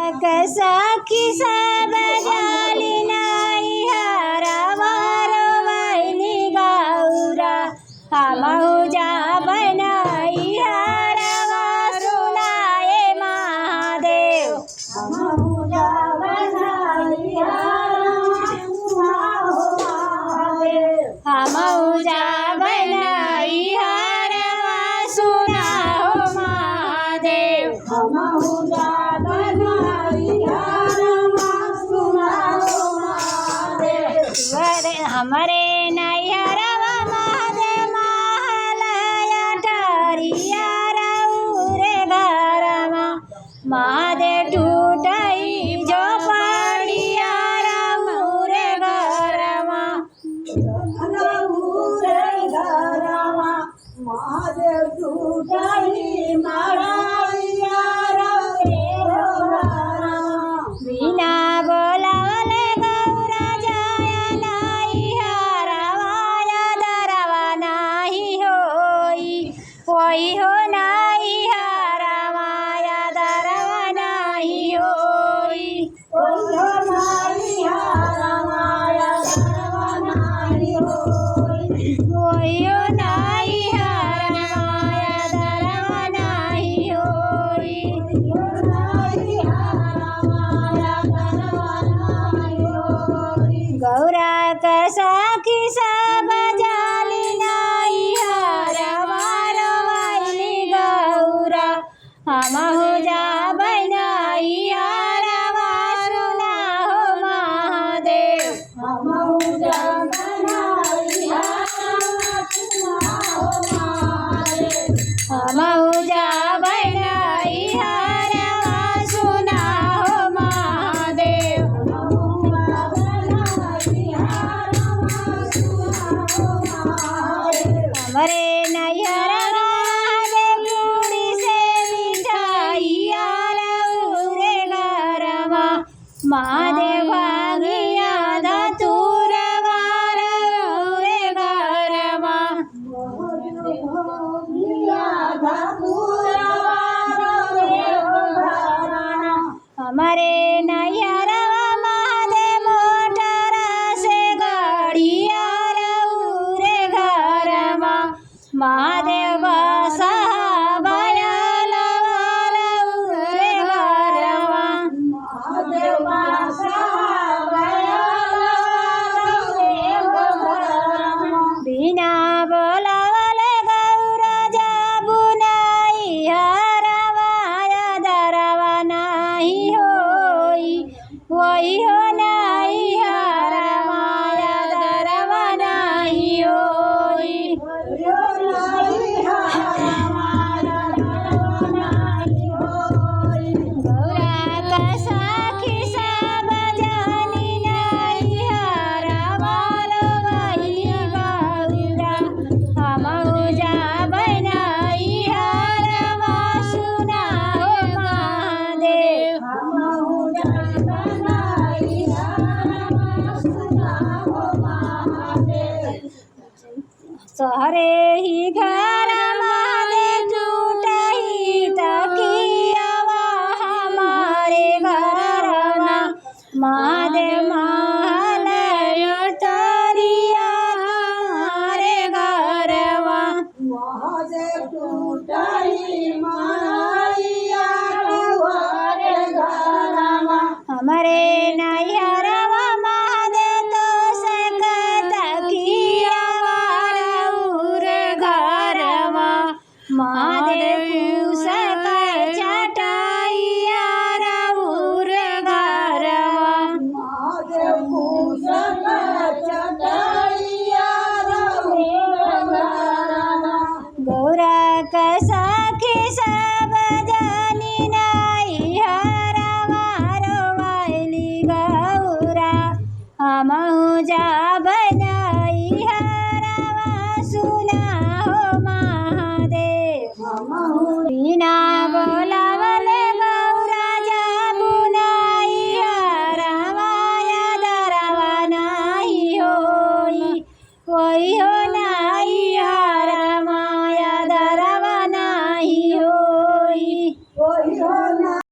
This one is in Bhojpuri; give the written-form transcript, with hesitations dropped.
सखी सब जाली नाई हरवारो वैली गौरा हमहु जा बनाई हरवा सुनाए महादेव हमहु जा बनाई हरवा सुनाओ महादेव हमहु जा बनाई हरवा सुनाओ महादेव हमहु जा हमरे नैहरवा महादेव महलया ठरिया रे घरमा महादेव टूटई झोपड़िया रे घरमा महादेव टूटई मड़ैया बिना बोलावले गौरा जाया नाही हरवाया दरवा नाही होई कोई हो नाही हरवाया दरवा नाही होई कोई हो नाही हरवाया दरवा नाही होई कोई हो नाही हरवाया दरवा नाही होई गौरा सखी सब जाली नाई हरवारो वैली गौरा हमहु जा बनाई हरवा सुनाओ महादेव हमहु जा बनाई हरवा सुनाओ महादेव हमहु जा बनाई हरवा सुनाओ महादेव हमरे नैहरवा महादेव पूरी से मिठाइया रे घरमा महादेव भागिया धतूरवा रे घरमा हमरे नैहरवा महादेव मोटरा से गाड़िया रे घरमा महादेव रे घरमा महादेव बिना बोलावले गौरा जाबु नाही हरवाया दरवा नाही होई वही हो नाही हरवाया दरवा नाही होई गौरा सखी सब जाली नाई हरवारो वैली गौरा हमहु जा बनाई हरवा सुनाओ महादेव हमहु जा बनाई हरवा सुनाओ महादेव सहरे ही घर महादेव टूटही तकियावा हमारे घरमा महादेव महलया ठरिया हमारे घरवा महादेव टूटही मड़ैया रे घरमा हमरे नैहरवा महादेव तो सकतकियावा रे घरमा महादेव सक चटाइया रे घरमा महादेव सक चटाइया गौरा सखी सब जाली नाई हरवारो वैली गौरा हमहु जा